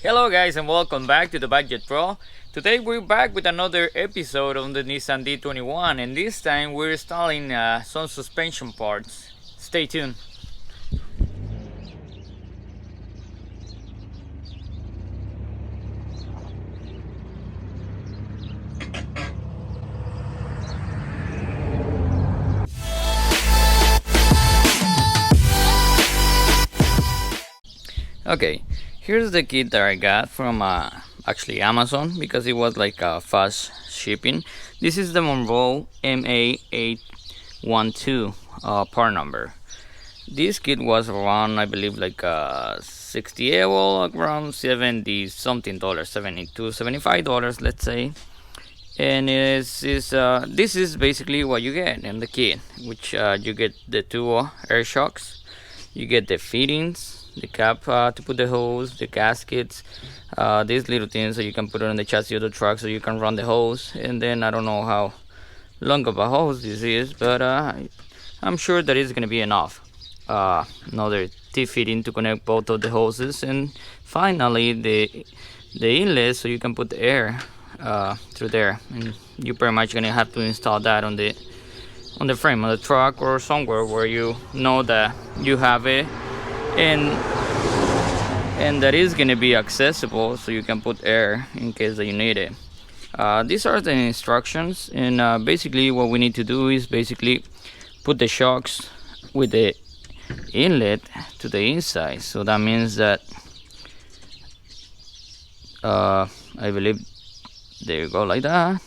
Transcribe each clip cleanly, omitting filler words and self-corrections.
Hello guys and welcome back to the Budget Pro. Today we're back with another episode on the Nissan D21 and this time we're installing some suspension parts. Stay tuned. Okay, here's the kit that I got from actually Amazon because it was like fast shipping. This is the Monroe MA812 part number. This kit was around, I believe, like 60 well, around 70 something dollars, 72 $75, let's say. And this is basically what you get in the kit, which you get the two air shocks, you get the fittings, the cap to put the hose, the gaskets, these little things so you can put it on the chassis of the truck so you can run the hose. And then I don't know how long of a hose this is, but I'm sure that it's gonna be enough. Another T-fitting to connect both of the hoses, and finally the inlet so you can put the air through there. And you're pretty much gonna have to install that on the frame of the truck or somewhere where you know that you have it and that is going to be accessible so you can put air in case that you need it. These are the instructions, and basically what we need to do is basically put the shocks with the inlet to the inside. So that means that I believe they go like that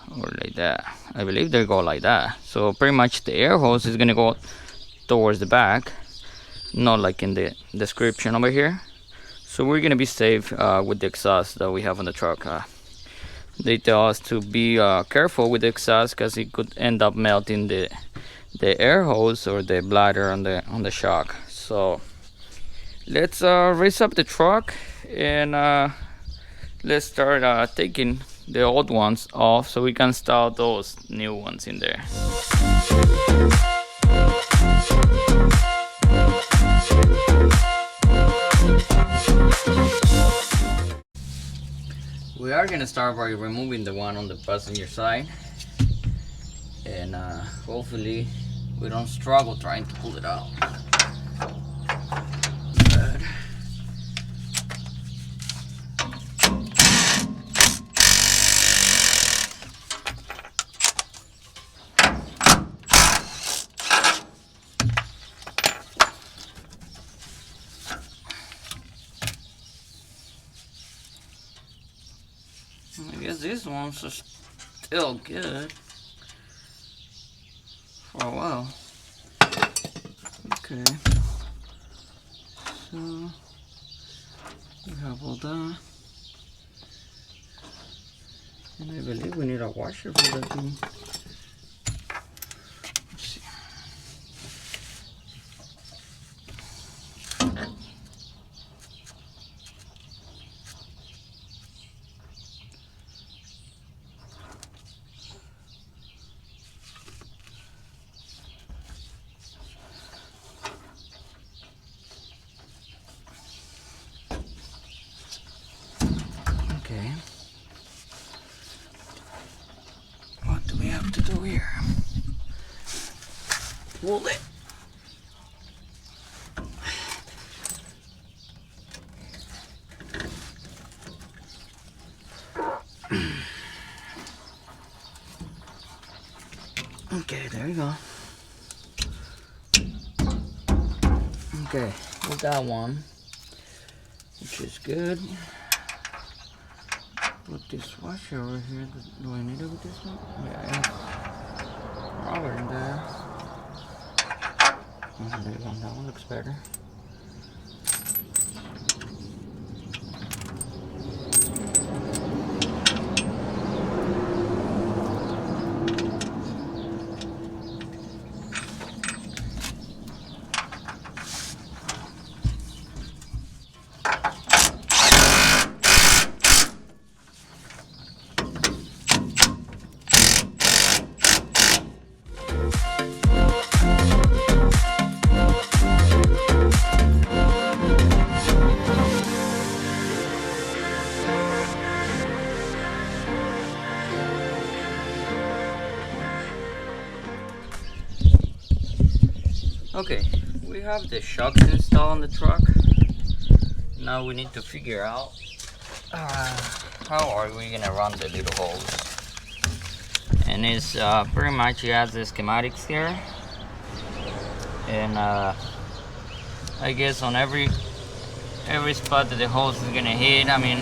or like that. I believe they go like that. So pretty much the air hose is going to go towards the back, not like in the description over here. So we're gonna be safe with the exhaust that we have on the truck. They tell us to be careful with the exhaust because it could end up melting the air hose or the bladder on the shock. So let's raise up the truck and let's start taking the old ones off so we can install those new ones in there. We are gonna start by removing the one on the passenger side, and hopefully we don't struggle trying to pull it out. But I guess these ones are still good for a while. Okay, so we have all that, and I believe we need a washer for that thing. Let's see. Okay, what do we have to do here? Pull it. Okay, there you go. Okay, we got one, which is good. Put this washer over here. Do I need it with this one? Yeah, it's rubber in there. Oh, there you go. That one looks better. Okay, we have the shocks installed on the truck. Now we need to figure out how are we gonna run the little holes. And it's pretty much, it has the schematics here, and I guess on every spot that the hose is gonna hit, I mean,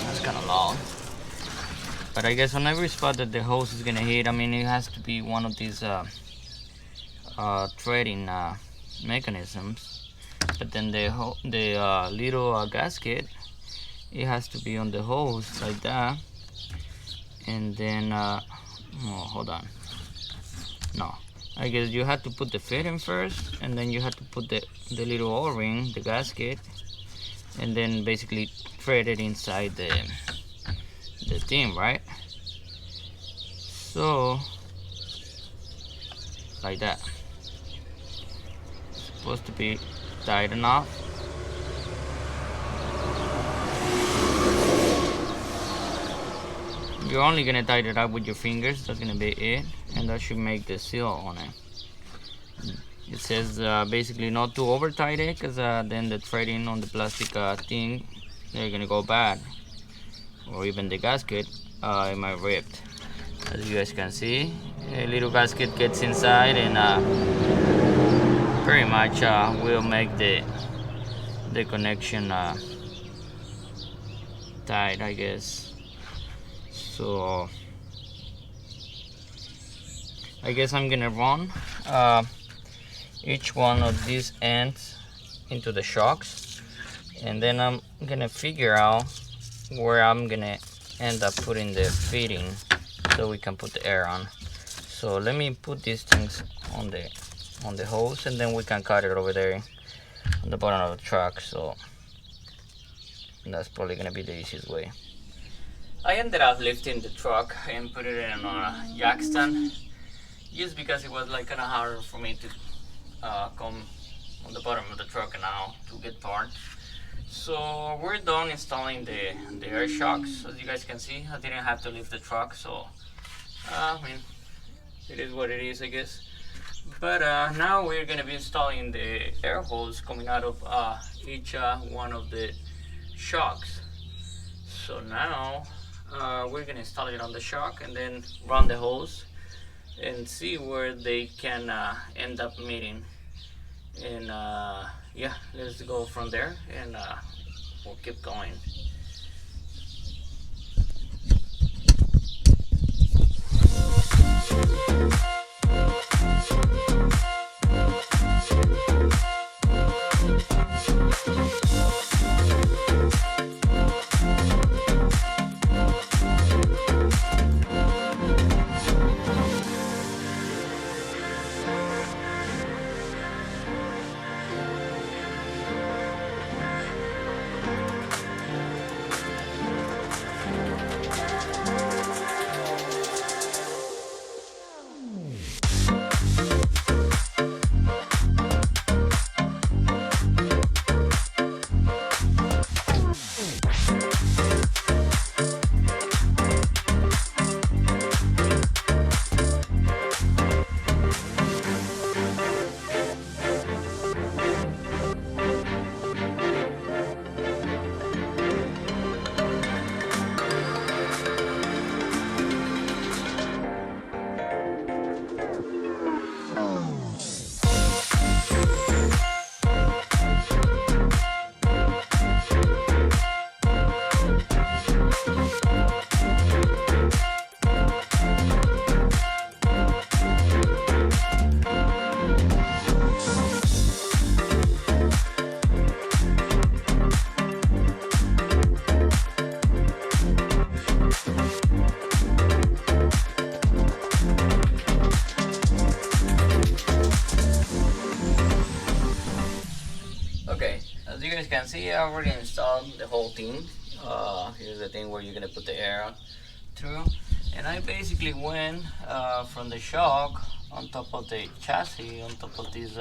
that's kind of long, but I guess on every spot that the hose is gonna hit, I mean, it has to be one of these threading mechanisms. But then the little gasket, it has to be on the hose like that. And then oh, hold on, no, I guess you have to put the fitting first, and then you have to put the little O-ring, the gasket, and then basically thread it inside the thing, right? So like that. It's supposed to be tight enough. You're only gonna tighten it up with your fingers, that's gonna be it, and that should make the seal on it. It says basically not to over tight it, because then the threading on the plastic thing, they're gonna go bad, or even the gasket, it might rip. As you guys can see, a little gasket gets inside, and pretty much will make the connection tight, I guess. So I guess I'm gonna run each one of these ends into the shocks, and then I'm gonna figure out where I'm gonna end up putting the fitting so we can put the air on. So let me put these things on the hose, and then we can cut it over there on the bottom of the truck. So that's probably gonna be the easiest way. I ended up lifting the truck and put it in a jack stand, just because it was like kind of hard for me to come on the bottom of the truck now to get parts. So we're done installing the air shocks. As you guys can see, I didn't have to lift the truck, so I mean, it is what it is, I guess. But now we're gonna be installing the air hose coming out of each one of the shocks. So now we're gonna install it on the shock, and then run the hose and see where they can end up meeting. And yeah, let's go from there, and we'll keep going. Okay, as you guys can see, I already installed the whole thing. Here's the thing where you're gonna put the air through, and I basically went from the shock on top of the chassis, on top of these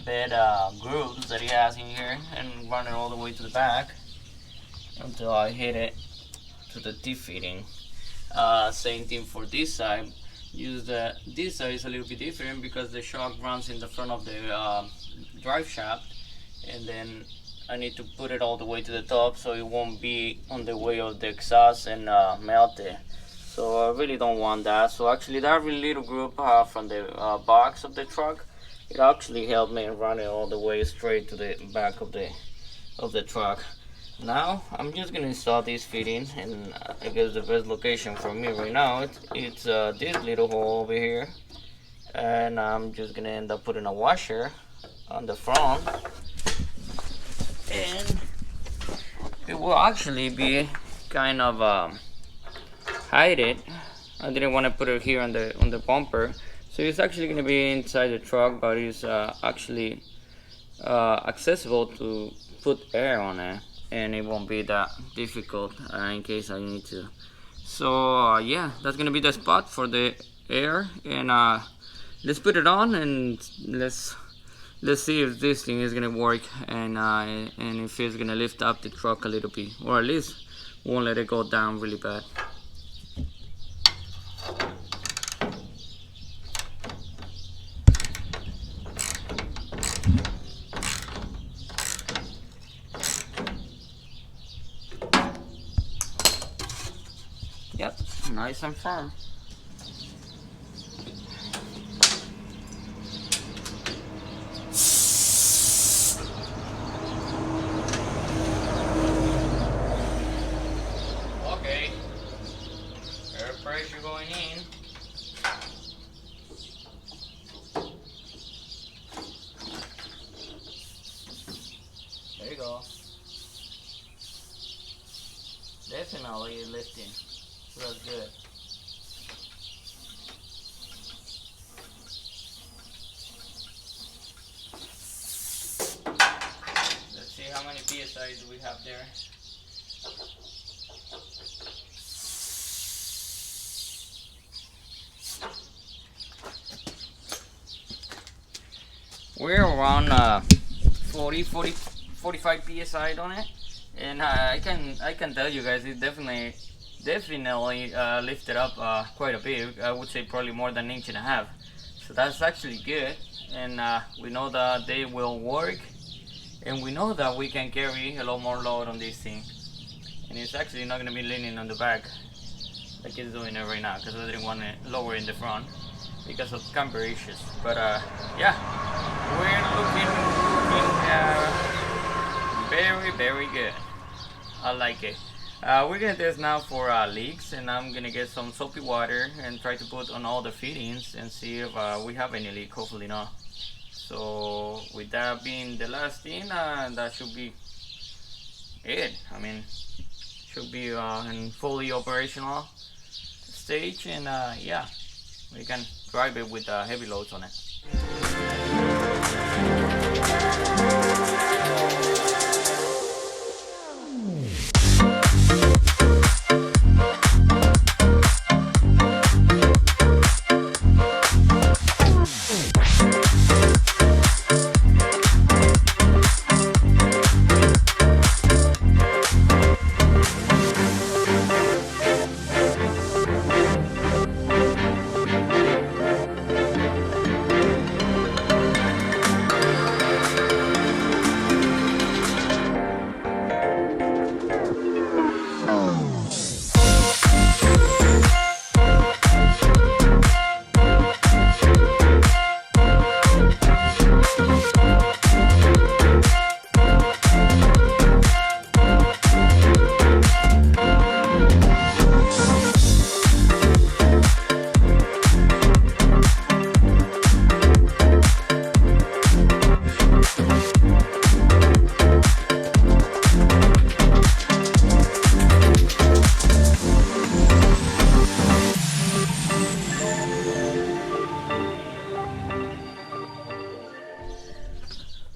bed grooves that he has in here, and run it all the way to the back until I hit it to the T-fitting. Same thing for this side, use this side is a little bit different because the shock runs in the front of the drive shaft, and then I need to put it all the way to the top so it won't be on the way of the exhaust and melt it. So I really don't want that. So actually that really little group from the box of the truck, it actually helped me run it all the way straight to the back of the truck. Now I'm just gonna install this fitting, and I guess the best location for me right now it's this little hole over here, and I'm just gonna end up putting a washer on the front, and it will actually be kind of hide it. I didn't want to put it here on the bumper, so it's actually gonna be inside the truck, but it's actually accessible to put air on it, and it won't be that difficult in case I need to. So yeah, that's gonna be the spot for the air, and let's put it on and let's see if this thing is gonna work, and if it's gonna lift up the truck a little bit, or at least won't let it go down really bad. Yep, nice and firm. Okay, air pressure going in. There you go. Definitely lifting. So that's good. Let's see how many PSI do we have there. We're around 45 PSI on it, and I can tell you guys it definitely lifted up quite a bit. I would say probably more than 1.5 inches. So that's actually good, and we know that they will work, and we know that we can carry a lot more load on this thing, and it's actually not going to be leaning on the back like it's doing it right now, because I didn't want it lower in the front because of camber issues. But yeah, we're looking very good. I like it. We're gonna test now for leaks, and I'm gonna get some soapy water and try to put on all the fittings and see if we have any leak. Hopefully not. So with that being the last thing, that should be it. I mean, should be in fully operational stage, and yeah, we can drive it with heavy loads on it.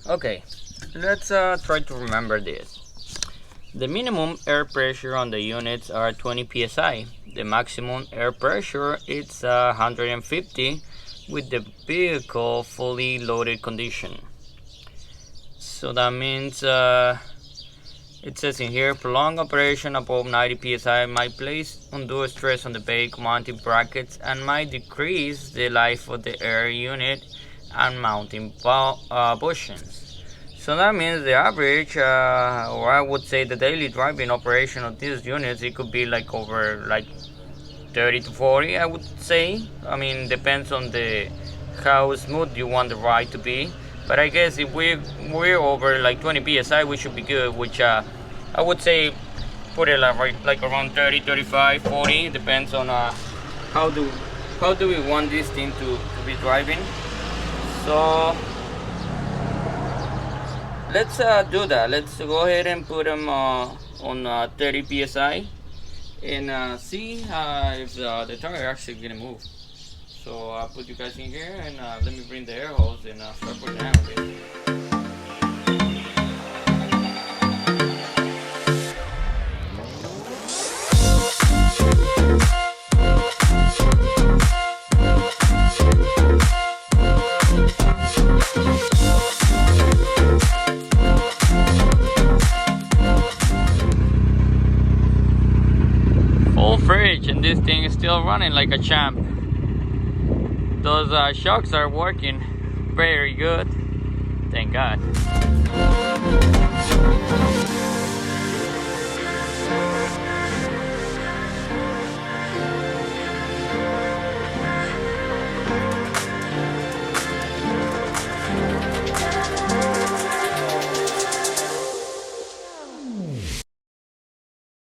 Okay, let's try to remember this. The minimum air pressure on the units are 20 psi. The maximum air pressure is 150 with the vehicle fully loaded condition. So that means It says in here, prolonged operation above 90 psi might place undue stress on the bake mounting brackets and might decrease the life of the air unit and mounting bushings. So that means the average, or I would say the daily driving operation of these units, it could be like over like 30 to 40, I would say. I mean, depends on the how smooth you want the ride to be. But I guess if we're over like 20 psi, we should be good. Which I would say put it like around 30, 35, 40. Depends on how do we want this thing to be driving. So let's do that. Let's go ahead and put them on 30 psi and see if the tire actually gonna move. So I'll put you guys in here and let me bring the air hose and start putting down a bit. Full fridge, and this thing is still running like a champ. Those shocks are working very good, thank God.